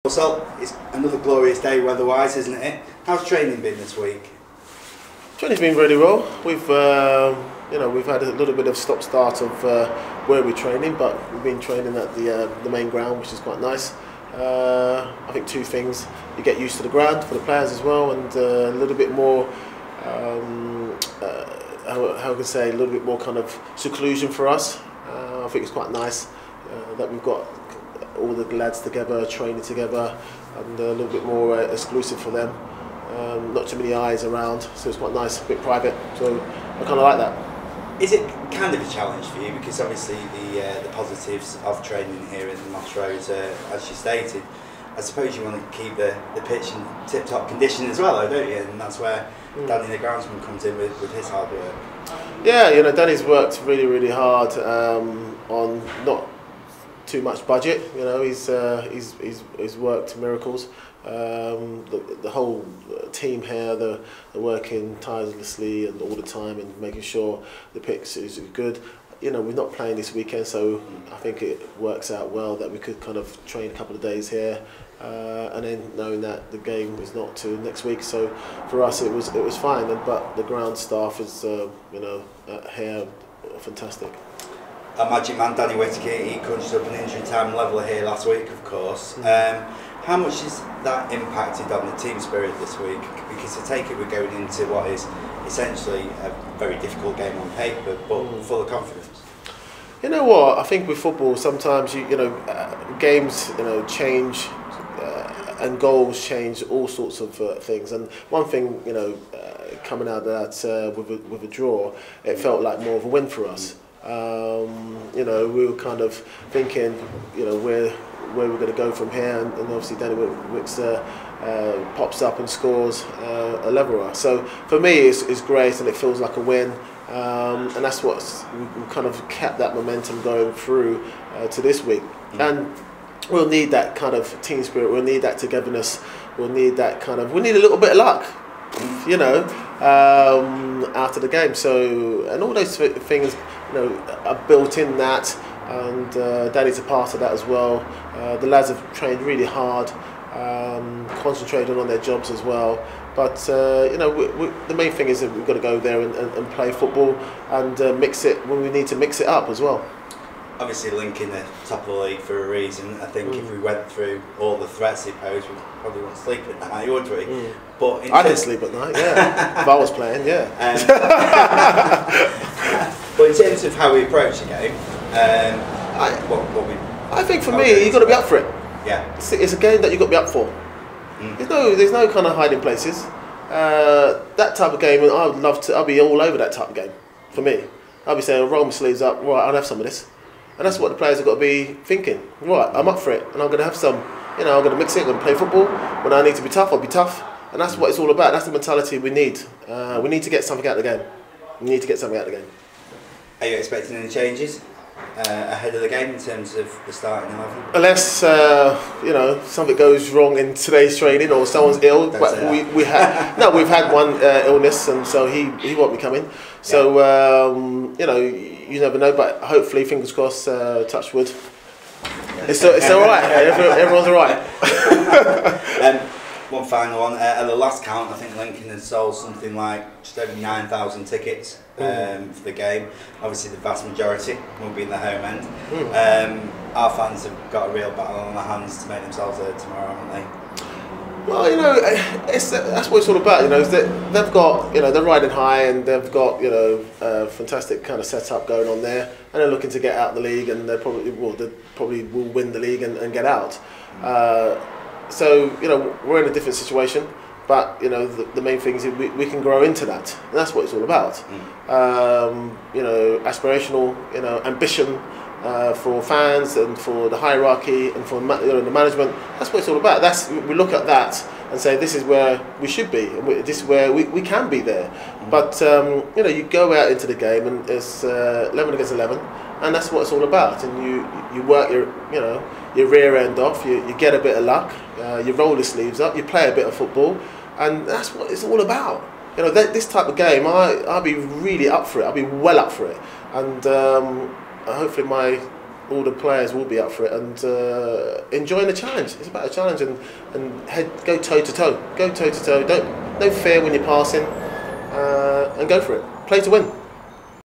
So it's another glorious day weather-wise, isn't it? How's training been this week? Training's been really well. We've had a little bit of stop-start of where we're training, but we've been training at the main ground, which is quite nice. I think two things: you get used to the ground for the players as well, and a little bit more. How can I say, a little bit more kind of seclusion for us. I think it's quite nice that we've got all the lads together, training together, and a little bit more exclusive for them. Not too many eyes around, so it's quite nice, a bit private. So I kind of like that. Is it kind of a challenge for you, because obviously the positives of training here in the Moss Road, as you stated, I suppose you want to keep the pitch in tip-top condition as well, don't you? And that's where Danny the groundsman comes in with his hard work. Yeah, Danny's worked really hard on not too much budget. He's worked miracles. The whole team here, they're working tirelessly and all the time and making sure the pitch is good. We're not playing this weekend, so I think it works out well that we could kind of train a couple of days here, and then knowing that the game is not till next week. So for us, it was fine. But the ground staff is here fantastic. Our magic man Danny Whittaker, he crunched up an injury time leveller here last week, of course. How much has that impacted on the team spirit this week? Because I take it we're going into what is essentially a very difficult game on paper, but full of confidence. You know what? I think with football, sometimes games change, and goals change all sorts of things. And one thing coming out of that with a draw, it felt like more of a win for us. We were kind of thinking, where we're going to go from here, and obviously Danny Wicks pops up and scores a leveller. So for me, it's great, and it feels like a win, and that's what's we kind of kept that momentum going through to this week. And we'll need that kind of team spirit. We'll need that togetherness. We need a little bit of luck, out of the game. So, and all those things, are built in that, and Danny's a part of that as well. The lads have trained really hard, concentrated on their jobs as well. But the main thing is that we've got to go there and play football and mix it when we need to mix it up as well. Obviously linking the top of the league for a reason. I think if we went through all the threats he posed, we probably wouldn't sleep at night, would we? But I didn't sleep at night, yeah. If I was playing, yeah. But in terms of how we approach the game, I think for me, you've got to be up for it. Yeah. It's a game that you've got to be up for. There's no kind of hiding places. That type of game, I'll be all over that type of game, for me. I'll be saying, roll my sleeves up, right, I'll have some of this. And that's what the players have got to be thinking. Right, I'm up for it, and I'm going to have some, I'm going to mix it, I'm going to play football. When I need to be tough, I'll be tough. And that's what it's all about. That's the mentality we need. We need to get something out of the game. We need to get something out of the game. Are you expecting any changes ahead of the game in terms of the starting 11? Unless something goes wrong in today's training or someone's ill. But we've had one illness, and so he won't be coming. So you never know. But hopefully, fingers crossed, touch wood. It's all right. Everyone's all right. One final one. At the last count, I think Lincoln had sold something like just over 9,000 tickets for the game. Obviously, the vast majority will be in the home end. Our fans have got a real battle on their hands to make themselves heard tomorrow, haven't they? Well, that's what it's all about. Is that they've got, they're riding high, and they've got, a fantastic kind of setup going on there, and they're looking to get out of the league, and they probably will win the league and get out. So we're in a different situation, but the main thing is we can grow into that, and that's what it's all about. Aspirational, ambition for fans and for the hierarchy and for the management. That's what it's all about. We look at that and say this is where we should be, and this is where we can be there. But you go out into the game, and it's 11 against 11. And that's what it's all about. And you work your rear end off. You get a bit of luck. You roll your sleeves up. You play a bit of football, and that's what it's all about. This type of game, I'll be really up for it. I'll be well up for it. And hopefully my all the players will be up for it and enjoying the challenge. It's about a challenge and go toe to toe. Go toe to toe. Don't fear when you're passing and go for it. Play to win.